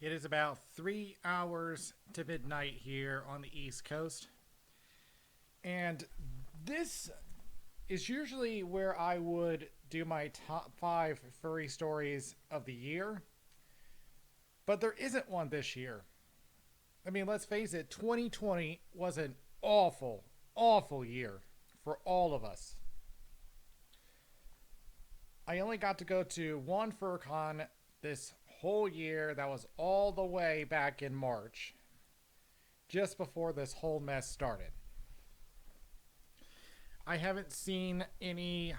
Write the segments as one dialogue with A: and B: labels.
A: It is about 3 hours to midnight here on the East Coast. And this is usually where I would do my top five furry stories of the year. But there isn't one this year. I mean, let's face it, 2020 was an awful, awful year for all of us. I only got to go to one FurCon this whole year that was all the way back in March, just before this whole mess started. I haven't seen any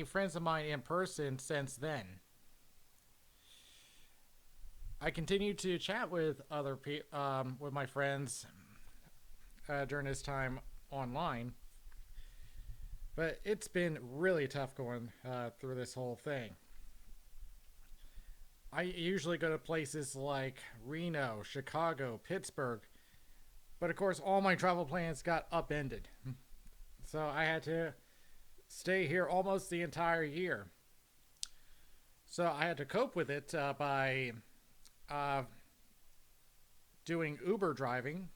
A: friends of mine in person since then. I continue to chat with with my friends during this time online, but it's been really tough going through this whole thing. I usually go to places like Reno, Chicago, Pittsburgh, but of course, all my travel plans got upended. So I had to stay here almost the entire year. So I had to cope with it by uh, doing Uber driving.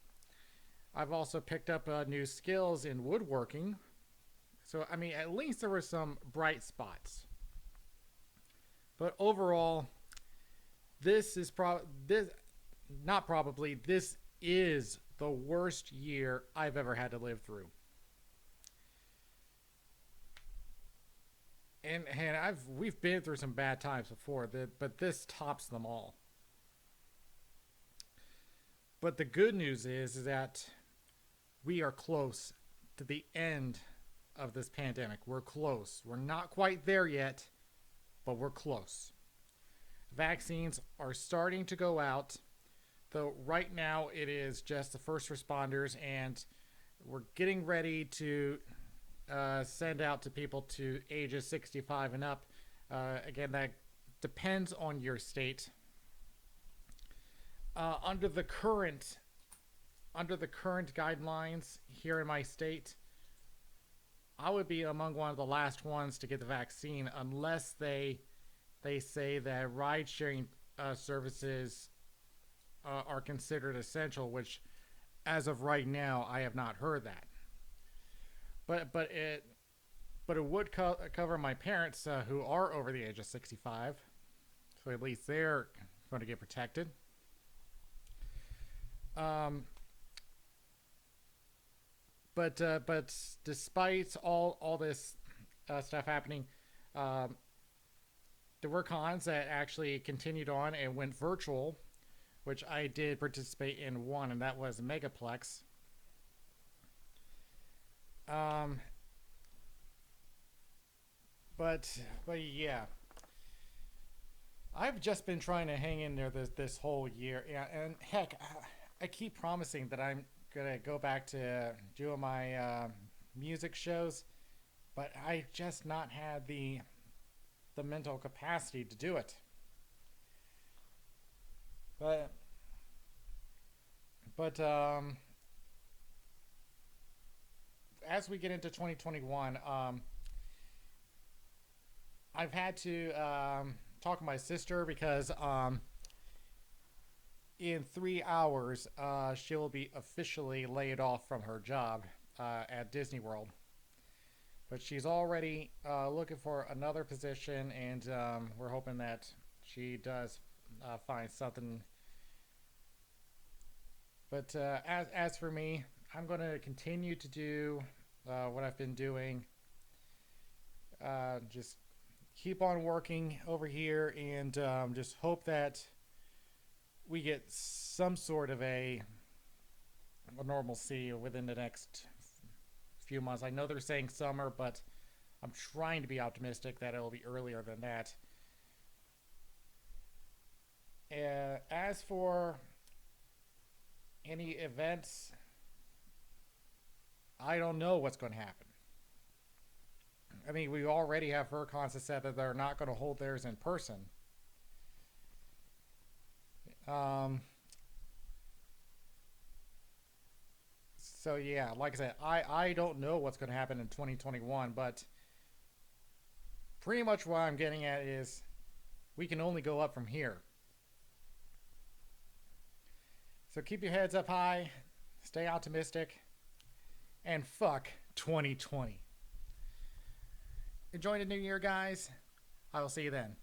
A: I've also picked up new skills in woodworking. So, I mean, at least there were some bright spots. But overall, this is this is the worst year I've ever had to live through. And we've been through some bad times before, but this tops them all. But the good news is that we are close to the end of this pandemic. We're close. We're not quite there yet, but we're close. Vaccines are starting to go out, though right now it is just the first responders, and we're getting ready to send out to people to ages 65 and up. Again, that depends on your state. Under the current guidelines here in my state, I would be among one of the last ones to get the vaccine unless they say that ride sharing services are considered essential, which as of right now I have not heard that. But it would cover my parents who are over the age of 65, so at least they're going to get protected. Um, but despite all this stuff happening, there were cons that actually continued on and went virtual, which I did participate in one, and that was Megaplex. Um, but yeah, I've just been trying to hang in there this whole year. Yeah, and heck, I keep promising that I'm gonna go back to doing my music shows, but I just not had the mental capacity to do it. But but as we get into 2021, I've had to talk to my sister because in 3 hours she will be officially laid off from her job at Disney World. But she's already looking for another position, and we're hoping that she does find something. But as for me, I'm going to continue to do what I've been doing. Just keep on working over here, and just hope that we get some sort of a normalcy within the next few months. I know they're saying summer, but I'm trying to be optimistic that it'll be earlier than that. As for any events, I don't know what's going to happen. I mean, we already have FurCons that said that they're not going to hold theirs in person. Um, so yeah, like I said, I don't know what's going to happen in 2021, but pretty much what I'm getting at is we can only go up from here. So keep your heads up high, stay optimistic, and fuck 2020. Enjoy the new year, guys. I will see you then.